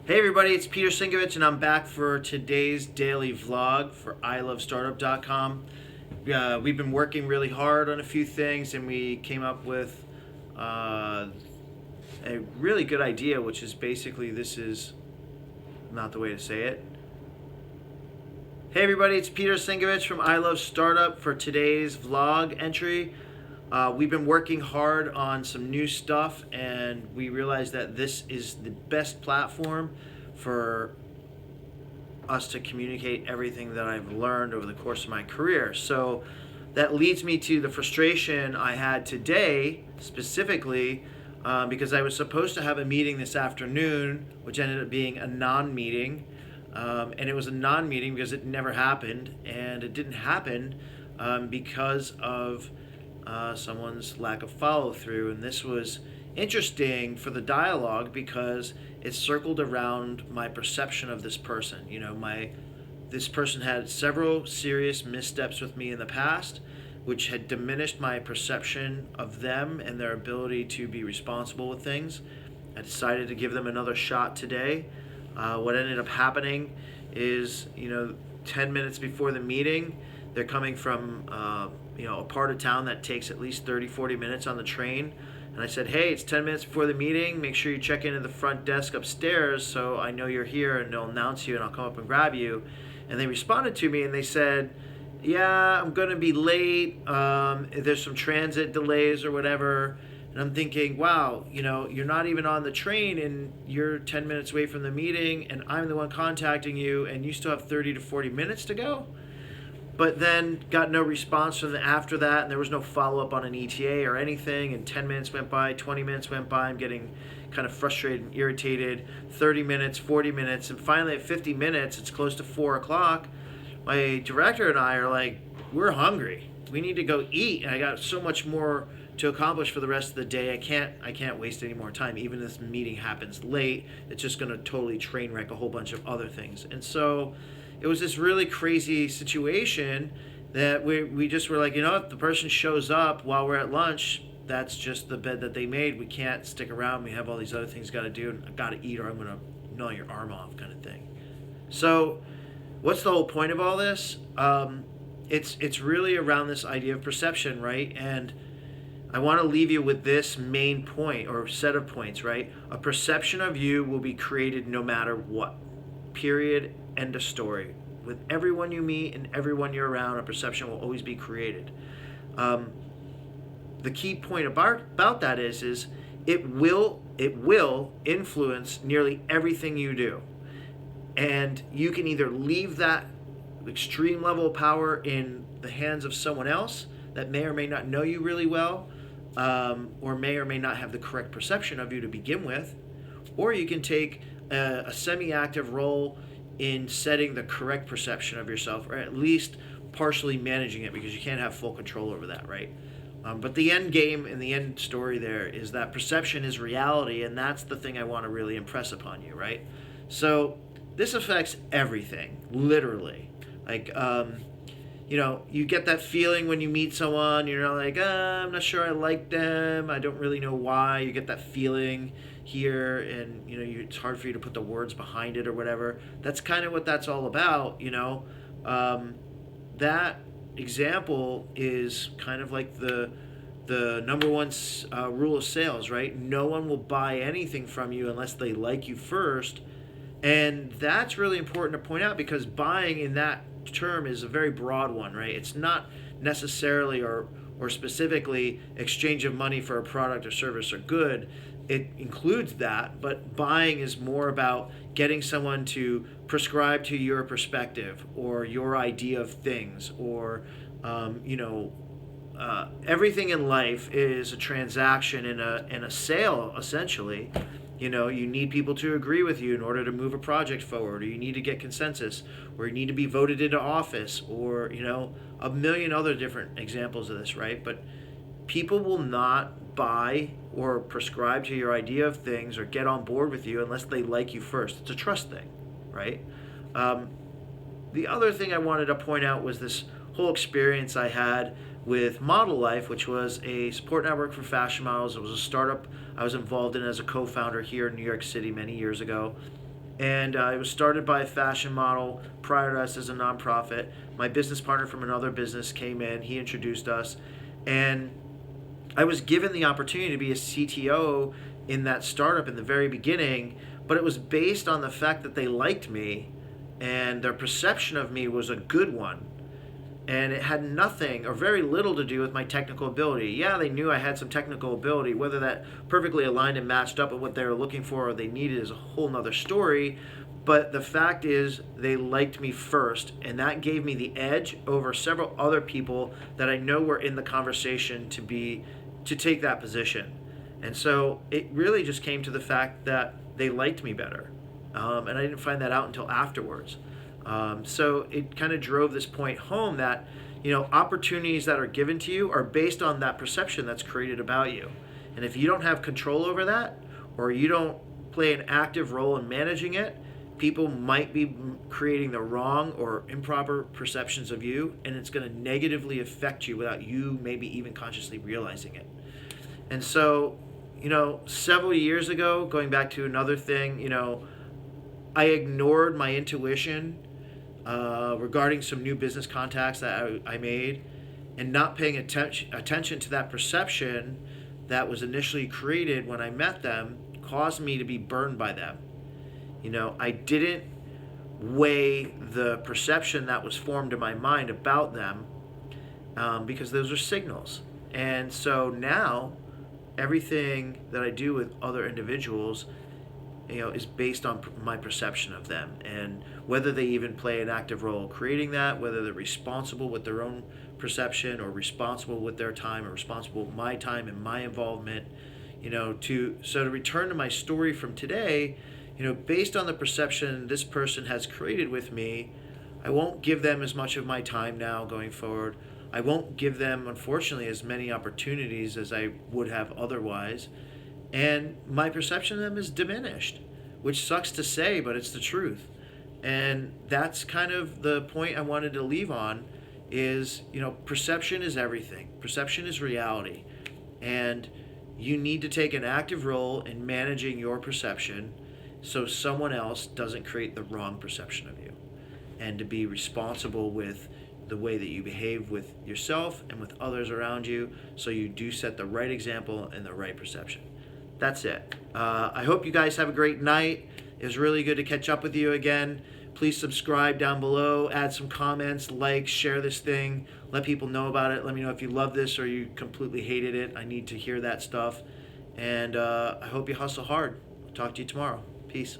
Hey everybody, it's Peter Sinkevich and I'm back for today's daily vlog for ilovestartup.com. We've been working really hard on a few things and we came up with a really good idea, which is basically this is not the way to say it. Hey everybody, it's Peter Sinkevich from I Love Startup for today's vlog entry. We've been working hard on some new stuff and we realized that this is the best platform for us to communicate everything that I've learned over the course of my career. So that leads me to the frustration I had today specifically because I was supposed to have a meeting this afternoon, which ended up being a non-meeting. And it was a non-meeting because it never happened, and it didn't happen because of someone's lack of follow-through. And this was interesting for the dialogue because it circled around my perception of this person. This person had several serious missteps with me in the past, which had diminished my perception of them and their ability to be responsible with things. I decided to give them another shot today. What ended up happening is, 10 minutes before the meeting, they're coming from, a part of town that takes at least 30, 40 minutes on the train. And I said, hey, it's 10 minutes before the meeting. Make sure you check into the front desk upstairs so I know you're here and they'll announce you and I'll come up and grab you. And they responded to me and they said, yeah, I'm going to be late. There's some transit delays or whatever. And I'm thinking, wow, you're not even on the train and you're 10 minutes away from the meeting and I'm the one contacting you and you still have 30 to 40 minutes to go. But then got no response from after that, and there was no follow-up on an ETA or anything, and 10 minutes went by, 20 minutes went by, I'm getting kind of frustrated and irritated, 30 minutes, 40 minutes, and finally at 50 minutes, it's close to 4 o'clock, my director and I are like, we're hungry. We need to go eat, and I got so much more to accomplish for the rest of the day. I can't waste any more time. Even if this meeting happens late, it's just going to totally train wreck a whole bunch of other things. And so it was this really crazy situation that we just were like, if the person shows up while we're at lunch, that's just the bed that they made. We can't stick around. We have all these other things got to do, and I've got to eat or I'm going to gnaw your arm off kind of thing. So what's the whole point of all this? It's really around this idea of perception, right? And I want to leave you with this main point or set of points, right? A perception of you will be created no matter what. Period. End of story. With everyone you meet and everyone you're around, a perception will always be created. The key point about that is it will influence nearly everything you do. And you can either leave that extreme level of power in the hands of someone else that may or may not know you really well, or may not have the correct perception of you to begin with, or you can take a semi-active role in setting the correct perception of yourself, or at least partially managing it, because you can't have full control over that, right? But the end game and the end story there is that perception is reality, and that's the thing I want to really impress upon you, right? So this affects everything, literally. Like, you get that feeling when you meet someone, you're like, I'm not sure I like them, I don't really know why. You get that feeling here, and it's hard for you to put the words behind it or whatever. That's kind of what that's all about. That example is kind of like the number one rule of sales, right? No one will buy anything from you unless they like you first. And that's really important to point out, because buying in that term is a very broad one, right? It's not necessarily or specifically exchange of money for a product or service or good. It includes that, but buying is more about getting someone to prescribe to your perspective or your idea of things, or everything in life is a transaction and a sale, essentially. You need people to agree with you in order to move a project forward, or you need to get consensus, or you need to be voted into office, or a million other different examples of this, right? But people will not buy or prescribe to your idea of things or get on board with you unless they like you first. It's a trust thing, right? The other thing I wanted to point out was this whole experience I had with Model Life, which was a support network for fashion models. It was a startup I was involved in as a co-founder here in New York City many years ago. And it was started by a fashion model prior to us as a nonprofit. My business partner from another business came in, he introduced us, and I was given the opportunity to be a CTO in that startup in the very beginning, but it was based on the fact that they liked me and their perception of me was a good one. And it had nothing or very little to do with my technical ability. Yeah, they knew I had some technical ability. Whether that perfectly aligned and matched up with what they were looking for or they needed is a whole nother story. But the fact is, they liked me first, and that gave me the edge over several other people that I know were in the conversation to take that position. And so it really just came to the fact that they liked me better, and I didn't find that out until afterwards. So it kind of drove this point home that, opportunities that are given to you are based on that perception that's created about you. And if you don't have control over that, or you don't play an active role in managing it, people might be creating the wrong or improper perceptions of you, and it's going to negatively affect you without you maybe even consciously realizing it. And so, several years ago, going back to another thing, I ignored my intuition regarding some new business contacts that I made, and not paying attention to that perception that was initially created when I met them caused me to be burned by them. I didn't weigh the perception that was formed in my mind about them, because those are signals. And so now everything that I do with other individuals is based on my perception of them, and whether they even play an active role creating that, whether they're responsible with their own perception or responsible with their time or responsible with my time and my involvement. To return to my story from today, based on the perception this person has created with me, I won't give them as much of my time now going forward. I won't give them, unfortunately, as many opportunities as I would have otherwise. And my perception of them is diminished, which sucks to say, but it's the truth. And that's kind of the point I wanted to leave on is, perception is everything. Perception is reality. And you need to take an active role in managing your perception so someone else doesn't create the wrong perception of you, and to be responsible with the way that you behave with yourself and with others around you, so you do set the right example and the right perception. That's it. I hope you guys have a great night. It was really good to catch up with you again. Please subscribe down below, add some comments, like, share this thing, let people know about it. Let me know if you love this or you completely hated it. I need to hear that stuff. And I hope you hustle hard. Talk to you tomorrow. Peace.